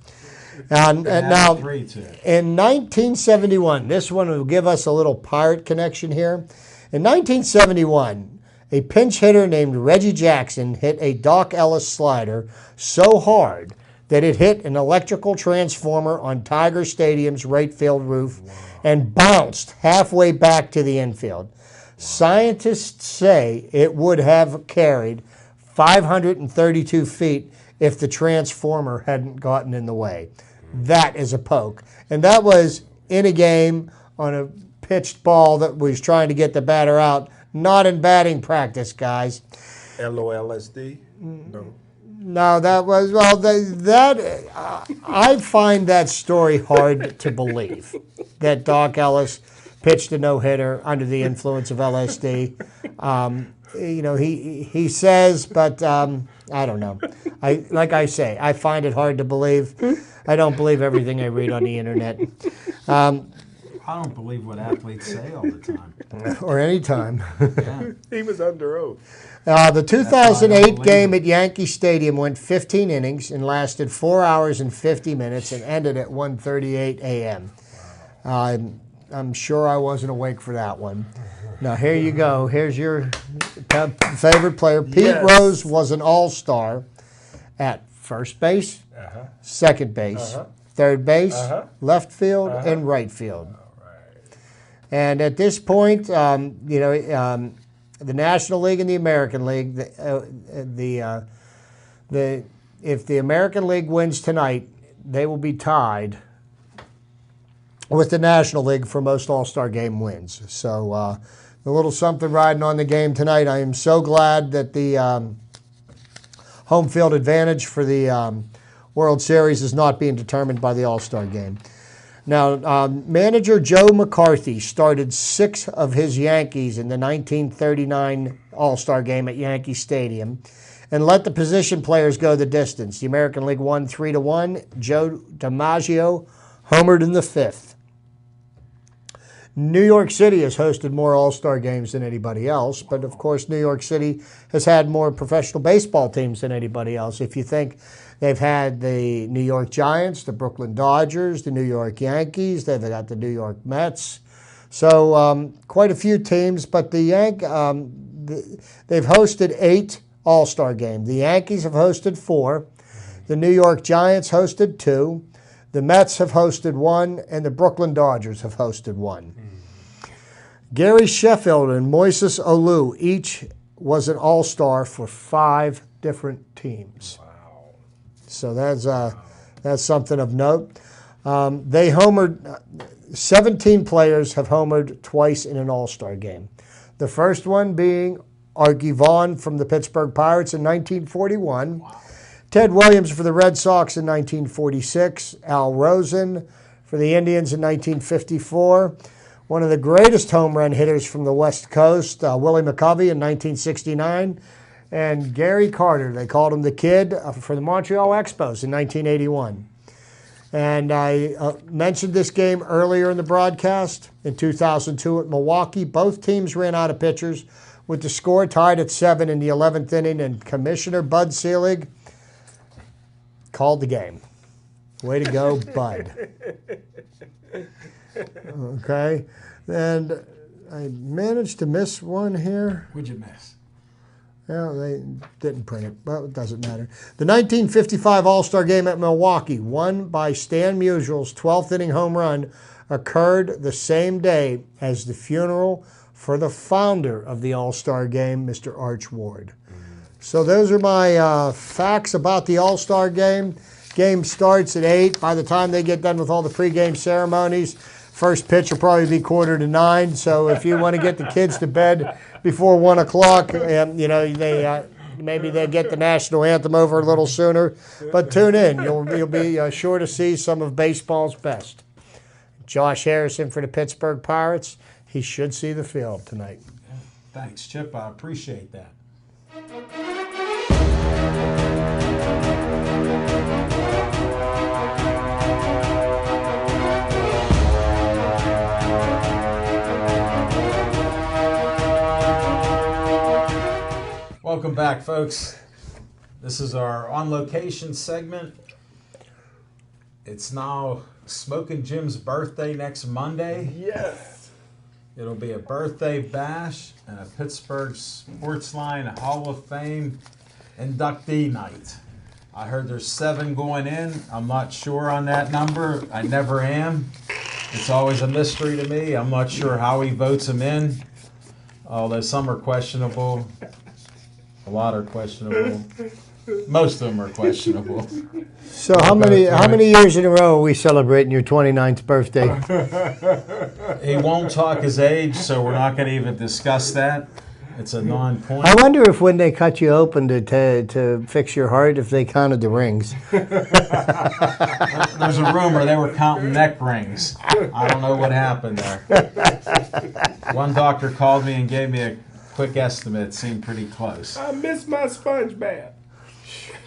And now, in 1971, this one will give us a little Pirate connection here. In 1971, a pinch hitter named Reggie Jackson hit a Doc Ellis slider so hard that it hit an electrical transformer on Tiger Stadium's right field roof and bounced halfway back to the infield. Scientists say it would have carried 532 feet if the transformer hadn't gotten in the way. That is a poke. And that was in a game on a pitched ball that was trying to get the batter out, not in batting practice, guys. LOLSD? No. No, that was, I find that story hard to believe, that Doc Ellis pitched a no-hitter under the influence of LSD. He says, but I don't know. Like I say, I find it hard to believe. I don't believe everything I read on the internet. I don't believe what athletes say all the time. Or any time. Yeah. He was under oath. The 2008 game at Yankee Stadium went 15 innings and lasted 4 hours and 50 minutes and ended at 1:38 a.m. I'm sure I wasn't awake for that one. Now, here you go. Here's your favorite player. Pete Rose was an all-star at first base, second base, third base, left field, and right field. And at this point, the National League and the American League, if the American League wins tonight, they will be tied with the National League for most All-Star Game wins. So a little something riding on the game tonight. I am so glad that the home field advantage for the World Series is not being determined by the All-Star Game. Now, manager Joe McCarthy started 6 of his Yankees in the 1939 All-Star Game at Yankee Stadium and let the position players go the distance. The American League won 3-1. Joe DiMaggio homered in the 5th. New York City has hosted more All-Star games than anybody else, but of course New York City has had more professional baseball teams than anybody else. If you think they've had the New York Giants, the Brooklyn Dodgers, the New York Yankees, they've got the New York Mets. So quite a few teams, but they've hosted 8 All-Star games. The Yankees have hosted 4. The New York Giants hosted 2. The Mets have hosted 1, and the Brooklyn Dodgers have hosted 1. Gary Sheffield and Moises Alou each was an all-star for 5 different teams. Wow. So that's something of note. They homered, 17 players have homered twice in an all-star game. The first one being Archie Vaughan from the Pittsburgh Pirates in 1941. Wow. Ted Williams for the Red Sox in 1946. Al Rosen for the Indians in 1954. One of the greatest home run hitters from the West Coast, Willie McCovey in 1969. And Gary Carter, they called him the Kid, for the Montreal Expos in 1981. And I mentioned this game earlier in the broadcast. In 2002 at Milwaukee, both teams ran out of pitchers with the score tied at 7 in the 11th inning, and Commissioner Bud Selig called the game. Way to go, bud. Okay. And I managed to miss one here. What'd you miss? Well, they didn't print it, but it doesn't matter. The 1955 All-Star Game at Milwaukee, won by Stan Musial's 12th inning home run, occurred the same day as the funeral for the founder of the All-Star Game, Mr. Arch Ward. So those are my facts about the All-Star Game. Game starts at 8. By the time they get done with all the pregame ceremonies, first pitch will probably be 8:45. So if you want to get the kids to bed before 1 o'clock, you know, maybe they get the national anthem over a little sooner. But tune in; you'll be sure to see some of baseball's best. Josh Harrison for the Pittsburgh Pirates. He should see the field tonight. Thanks, Chip. I appreciate that. Welcome back, folks. This is our on location segment. It's now Smokin' Jim's birthday next Monday. Yes. It'll be a birthday bash and a Pittsburgh Sportsline Hall of Fame inductee night. I heard there's 7 going in. I'm not sure on that number. I never am. It's always a mystery to me. I'm not sure how he votes them in, although some are questionable. A lot are questionable. Most of them are questionable. So how many years in a row are we celebrating your 29th birthday? He won't talk his age, so we're not going to even discuss that. It's a non-point. I wonder if when they cut you open to fix your heart, if they counted the rings. There's a rumor they were counting neck rings. I don't know what happened there. One doctor called me and gave me a quick estimate. It seemed pretty close. I miss my sponge bath.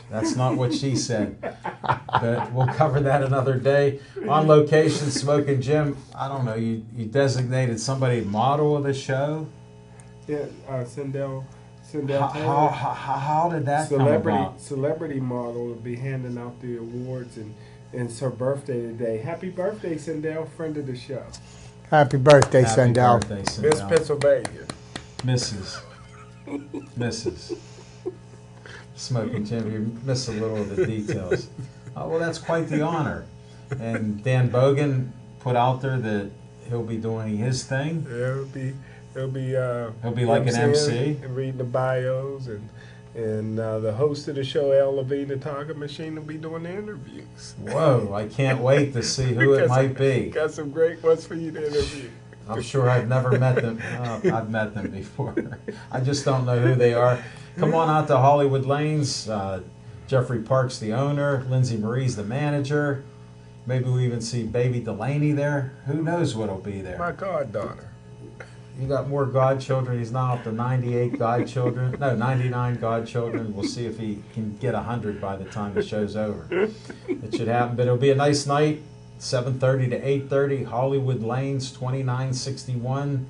That's not what she said. But we'll cover that another day. On location, Smokin' Jim, I don't know, you designated somebody model of the show? Yeah, Sindel How did that come about? Celebrity model will be handing out the awards, and it's her birthday today. Happy birthday, Sindel, friend of the show. Happy birthday, Happy Sindel. birthday, Sindel. Miss Pennsylvania. Mrs. Smokin' Jim, you miss a little of the details. Oh, well, that's quite the honor. And Dan Bogan put out there that he'll be doing his thing. Yeah, he'll be like an MC and reading the bios, and the host of the show, Al Levine, the Talking Machine, will be doing the interviews. Whoa! I can't wait to see who it might be. Got some great ones for you to interview. I'm sure I've never met them. I've met them before. I just don't know who they are. Come on out to Hollywood Lanes. Jeffrey Park's the owner. Lindsay Marie's the manager. Maybe we even see Baby Delaney there. Who knows what'll be there? My goddaughter. You got more godchildren. He's now up to 98 godchildren. No, 99 godchildren. We'll see if he can get 100 by the time the show's over. It should happen. But it'll be a nice night. 7:30 to 8:30, Hollywood Lanes, 2961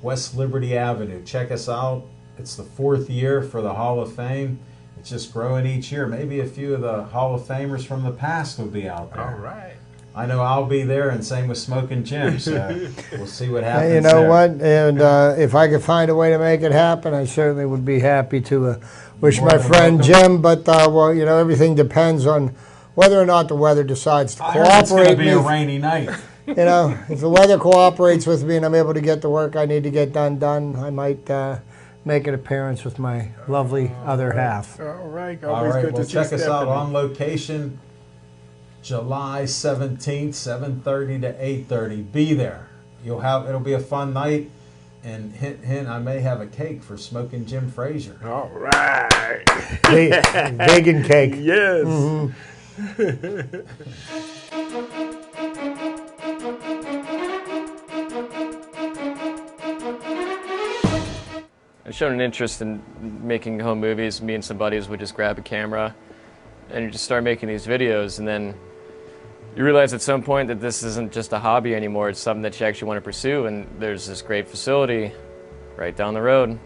West Liberty Avenue. Check us out. It's the 4th year for the Hall of Fame. It's just growing each year. Maybe a few of the Hall of Famers from the past will be out there. All right. I know I'll be there, and same with Smokin' Jim, so we'll see what happens. Hey, you know there. what? And if I could find a way to make it happen, I certainly would be happy to wish More my than friend welcome. Jim. But well, you know, everything depends on whether or not the weather decides to I heard it's going cooperate to be with a me. rainy night. You know, if the weather cooperates with me and I'm able to get the work I need to get done, I might make an appearance with my lovely other half. All right. All Always right, good well, to see check us out Stephanie. on location, July 17th, 7:30 to 8:30. Be there. It'll be a fun night, and hint, I may have a cake for Smokin' Jim Frazier. All right. Vegan cake. Yes. I've shown an interest in making home movies. Me and some buddies would just grab a camera and you just start making these videos, and then you realize at some point that this isn't just a hobby anymore, it's something that you actually want to pursue, and there's this great facility right down the road,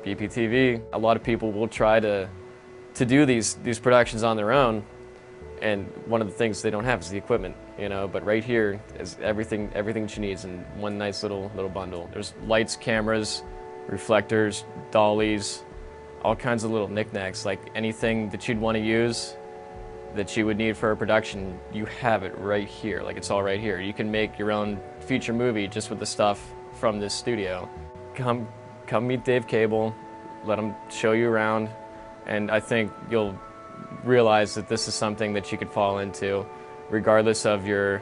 BPTV. A lot of people will try to do these productions on their own, And one of the things they don't have is the equipment, you know. But right here is everything she needs in one nice little bundle. There's lights, cameras, reflectors, dollies, all kinds of little knickknacks. Like anything that you'd want to use, that you would need for a production, you have it right here. Like it's all right here. You can make your own feature movie just with the stuff from this studio. Come meet Dave Cable, let him show you around, and I think you'll realize that this is something that you could fall into regardless of your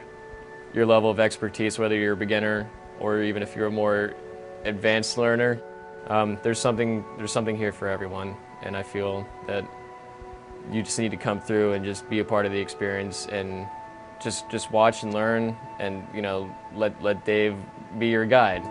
level of expertise, whether you're a beginner or even if you're a more advanced learner. There's something here for everyone, and I feel that you just need to come through and just be a part of the experience and just watch and learn, and you know, let Dave be your guide.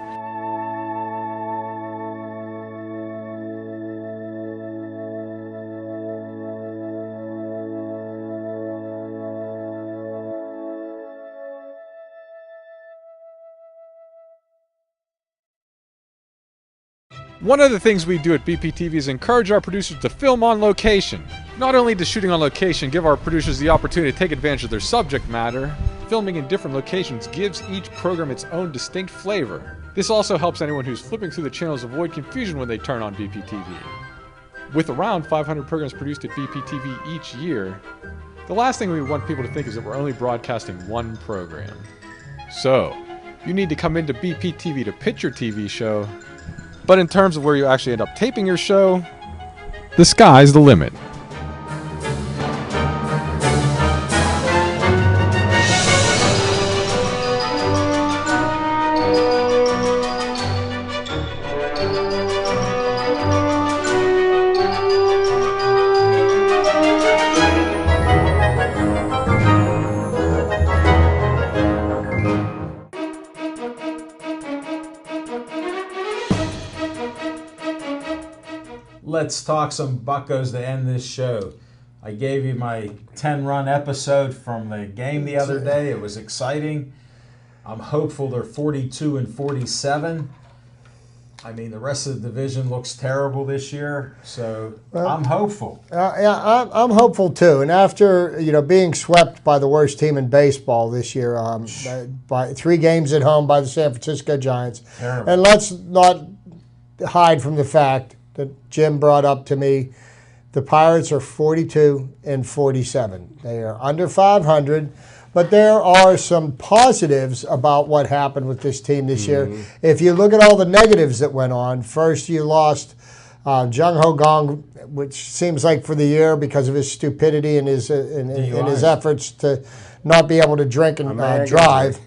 One of the things we do at BPTV is encourage our producers to film on location. Not only does shooting on location give our producers the opportunity to take advantage of their subject matter, filming in different locations gives each program its own distinct flavor. This also helps anyone who's flipping through the channels avoid confusion when they turn on BPTV. With around 500 programs produced at BPTV each year, the last thing we want people to think is that we're only broadcasting one program. So, you need to come into BPTV to pitch your TV show, but in terms of where you actually end up taping your show, the sky's the limit. Let's talk some Buccos to end this show. I gave you my 10-run episode from the game the other day. It was exciting. I'm hopeful they're 42-47. I mean, the rest of the division looks terrible this year, so I'm hopeful. I'm hopeful too. And after being swept by the worst team in baseball this year, by 3 games at home by the San Francisco Giants, Terrible. And let's not hide from the fact that Jim brought up to me, the Pirates are 42-47. They are under 500, but there are some positives about what happened with this team this year. If you look at all the negatives that went on, first you lost Jung Ho Gong, which seems like for the year because of his stupidity and his efforts to not be able to drink and drive.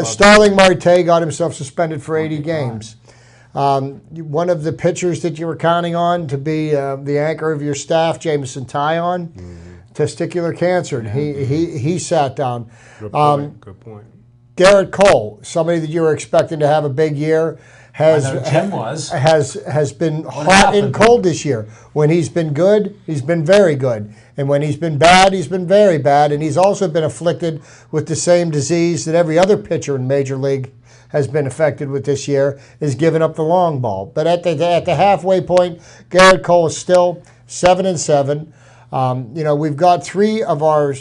Starling Marte got himself suspended for 80 games. One of the pitchers that you were counting on to be the anchor of your staff, Jameson Taillon, testicular cancer. He sat down. Good point. Garrett Cole, somebody that you were expecting to have a big year, has been hot and cold this year. When he's been good, he's been very good. And when he's been bad, he's been very bad. And he's also been afflicted with the same disease that every other pitcher in Major League has been affected with this year, is giving up the long ball. But at the halfway point, Garrett Cole is still 7-7. We've got 3 of our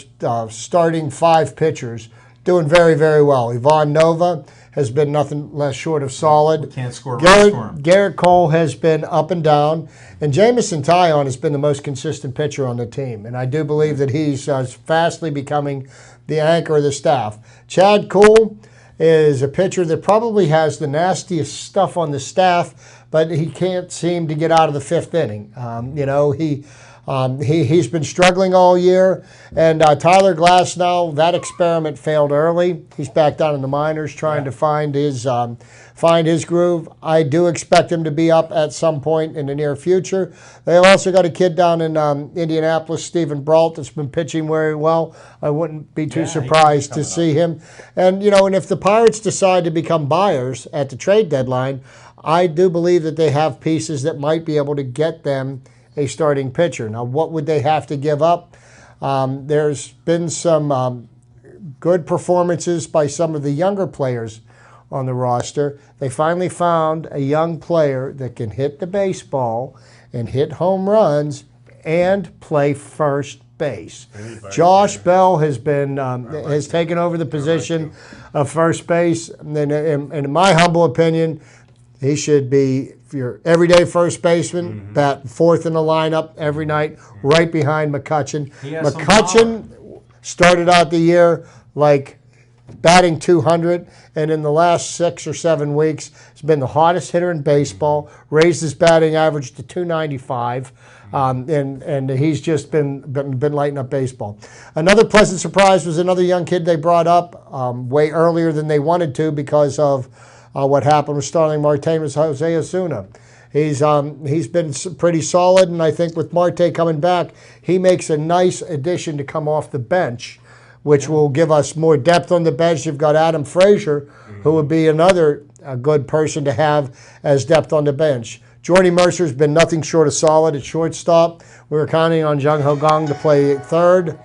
starting 5 pitchers doing very, very well. Ivan Nova has been nothing less short of solid. We can't score runs for him. Garrett Cole has been up and down. And Jameson Taillon has been the most consistent pitcher on the team. And I do believe that he's fastly becoming the anchor of the staff. Chad Kuhl is a pitcher that probably has the nastiest stuff on the staff, but he can't seem to get out of the 5th inning. He's been struggling all year. And Tyler Glasnow, that experiment failed early. He's back down in the minors trying to find his groove. I do expect him to be up at some point in the near future. They also got a kid down in Indianapolis, Stephen Brault, that's been pitching very well. I wouldn't be too surprised to see him. And, and if the Pirates decide to become buyers at the trade deadline, I do believe that they have pieces that might be able to get them a starting pitcher. Now, what would they have to give up? There's been some good performances by some of the younger players on the roster. They finally found a young player that can hit the baseball and hit home runs and play first base. Josh Bell has been has taken over the position of first base, and in my humble opinion, he should be your everyday first baseman, bat fourth in the lineup every night, right behind McCutchen. McCutchen started out the year like batting 200, and in the last 6 or 7 weeks, has been the hottest hitter in baseball, raised his batting average to 295, and he's just been lighting up baseball. Another pleasant surprise was another young kid they brought up way earlier than they wanted to because of what happened with Starling Marte, was Jose Osuna. He's been pretty solid, and I think with Marte coming back, he makes a nice addition to come off the bench, which will give us more depth on the bench. You've got Adam Frazier, who would be another good person to have as depth on the bench. Jordy Mercer's been nothing short of solid at shortstop. We were counting on Jung Ho Kang to play third.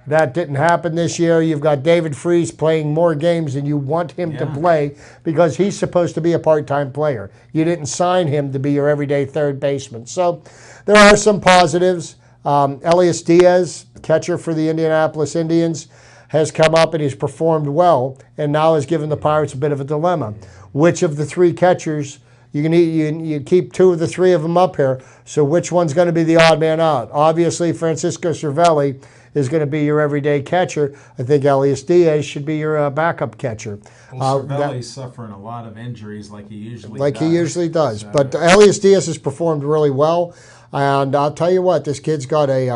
That didn't happen this year. You've got David Freese playing more games than you want him to play because he's supposed to be a part-time player. You didn't sign him to be your everyday third baseman. So there are some positives. Elias Diaz, catcher for the Indianapolis Indians, has come up and he's performed well and now has given the Pirates a bit of a dilemma. Which of the 3 catchers, you keep 2 of the 3 of them up here, so which one's going to be the odd man out? Obviously, Francisco Cervelli is going to be your everyday catcher. I think Elias Diaz should be your backup catcher. Well, Cervelli's suffering a lot of injuries like he usually does. So. But Elias Diaz has performed really well. And I'll tell you what, this kid's got a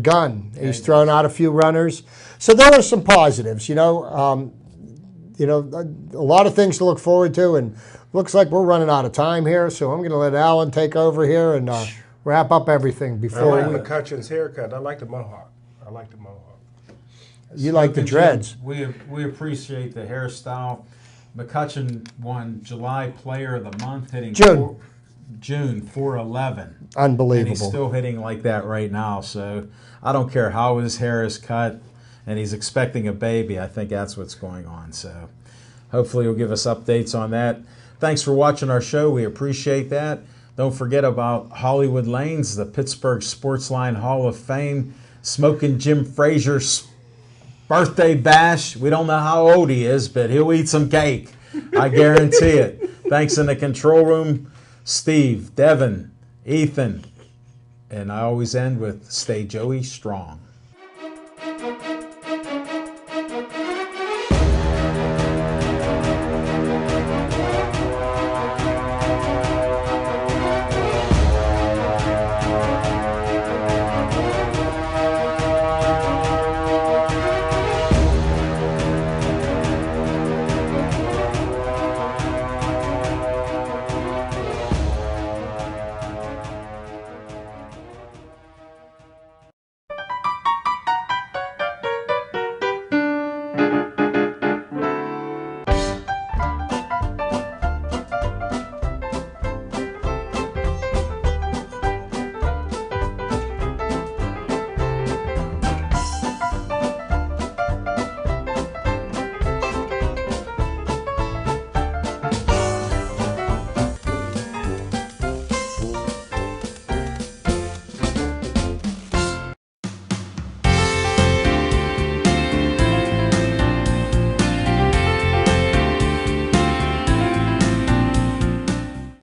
gun. He's thrown out a few runners. So there are some positives, a lot of things to look forward to. And looks like we're running out of time here, so I'm going to let Alan take over here and wrap up everything before I like McCutchen's haircut. I like the mohawk. You like the dreads. We appreciate the hairstyle. McCutchen won July Player of the Month, hitting June 411. Unbelievable. And he's still hitting like that right now. So I don't care how his hair is cut, and he's expecting a baby. I think that's what's going on. So hopefully he'll give us updates on that. Thanks for watching our show. We appreciate that. Don't forget about Hollywood Lanes, the Pittsburgh Sportsline Hall of Fame. Smoking Jim Frazier's birthday bash. We don't know how old he is, but he'll eat some cake. I guarantee it. Thanks in the control room, Steve, Devin, Ethan, and I always end with stay Joey strong.